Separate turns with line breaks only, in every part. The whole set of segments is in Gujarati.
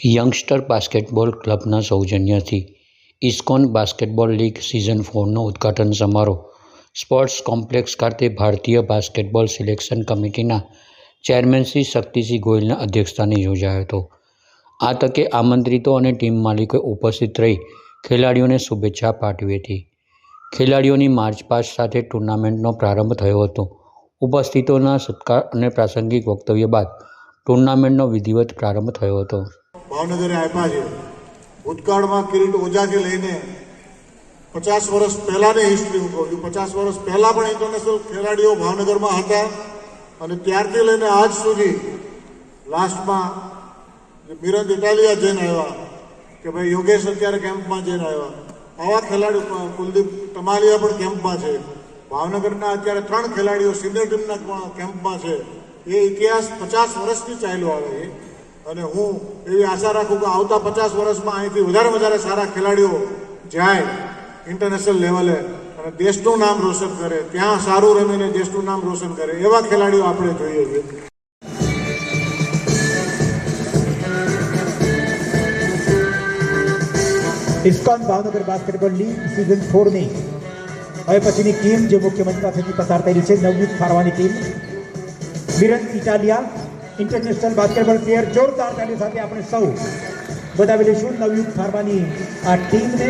યંગસ્ટર બાસ્કેટબોલ ક્લબના સૌજન્યથી ઇસ્કોન બાસ્કેટબોલ લીગ સિઝન 4નો ઉદ્ઘાટન સમારોહ સ્પોર્ટ્સ કોમ્પ્લેક્સ ખાતે ભારતીય બાસ્કેટબોલ સિલેક્શન કમિટીના ચેરમેન શ્રી શક્તિસિંહ ગોયલના અધ્યક્ષસ્થાને યોજાયો હતો। આ તકે આમંત્રિતો અને ટીમ માલિકોએ ઉપસ્થિત રહી ખેલાડીઓને શુભેચ્છા પાઠવી હતી। ખેલાડીઓની માર્ચપાસ્ટ સાથે ટુર્નામેન્ટનો પ્રારંભ થયો હતો। ઉપસ્થિતોના સત્કાર અને પ્રાસંગિક વક્તવ્ય બાદ ટુર્નામેન્ટનો વિધિવત પ્રારંભ થયો હતો।
ભાવનગરે આપ્યા છે। ભૂતકાળમાં કિરીટ ઓજાથી લઈને 50 વર્ષ પહેલાંની હિસ્ટ્રી હું કહું છું। 50 વર્ષ પહેલાં પણ ઇન્ટરનેશનલ ખેલાડીઓ ભાવનગરમાં હતા અને ત્યારથી લઈને આજ સુધી લાસ્ટમાં મિરંદ ઇટાલિયા જઈને આવ્યા કે ભાઈ યોગેશ અત્યારે કેમ્પમાં જઈને આવ્યા, આવા ખેલાડીઓ કુલદીપ ટમાલિયા પણ કેમ્પમાં છે। ભાવનગરના અત્યારે 3 ખેલાડીઓ સિનિયર ટીમના કેમ્પમાં છે। એ ઇતિહાસ 50 વર્ષથી ચાલ્યો આવે છે અને હું એવી આશા રાખું કે આવતા 50 વર્ષમાં અહીંથી વધારે સારા ખેલાડીઓ જાય ઇન્ટરનેશનલ લેવલે અને દેશનું નામ રોશન કરે, ત્યાં સારું રમીને દેશનું નામ રોશન કરે એવા ખેલાડીઓ આપણે જોઈએ છીએ।
Iscon Bhavnagar basketball league season 4ની હવે પછીની ટીમ જે મુખ્ય મંચ પાસેથી પસાર થઈ રહી છે, નવયુગ ફારવાની ટીમ મિરંદ ઇટાલિયા ઇન્ટરનેશનલ બાસ્કેટબોલ પ્લેયર। જોરદાર તાળી સાથે આપણે સૌ વધાવી લઈશું નવયુગ ફાર્માની આ ટીમને।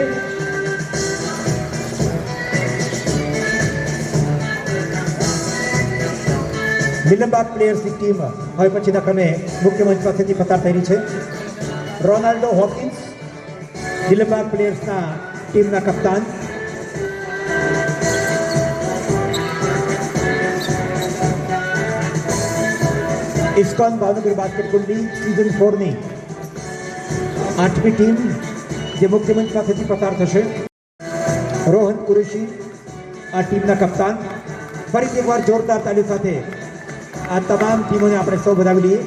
નિલંબાગ પ્લેયર્સની ટીમ હવે પછીના ક્રમે મુખ્ય મંચ પાસેથી પસાર થઈ રહી છે। રોનાલ્ડો હોકિન્સ નિલંબાગ પ્લેયર્સના ટીમના કપ્તાન, Iscon Bhavnagar basketball league season 4ની 8મી ટીમ જે મુખ્ય મંચ પાસેથી પસાર થશે। રોહન કુરેશી આ ટીમના કપ્તાન। ફરીથી એકવાર જોરદાર તાળી સાથે આ તમામ ટીમોને આપણે સૌ વધાવી લઈએ।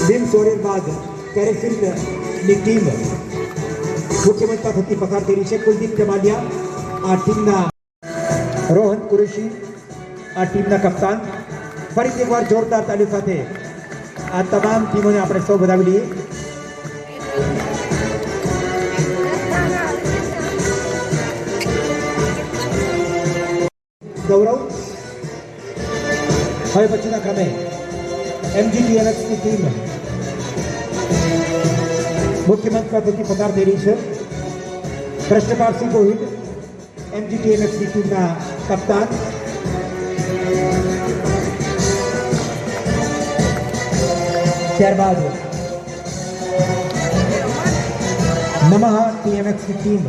બિન સોરેર બાદ કેરેફિલ્ડની ટીમ મુખ્ય મંચ પાસેથી પસાર થઈ રહી છે। કુલદીપ ટમાલિયા આ ટીમના, રોહન કુરેશી આ ટીમના કપ્તાન। ફરીથી એકવાર જોરદાર તાળી સાથે આ તમામ ટીમોને આપણે સૌ વધાવી લઈએ। ગૌરવ હવે પછીના ક્રમે MGTNXની ટીમ મુખ્ય મંચ પાસેથી પસાર થઈ રહી છે। કૃષ્ણપાલસિંહ ગોહિલ MGTNXની ટીમના કપ્તાન। ત્યારબાદ નમઃ TMXની ટીમ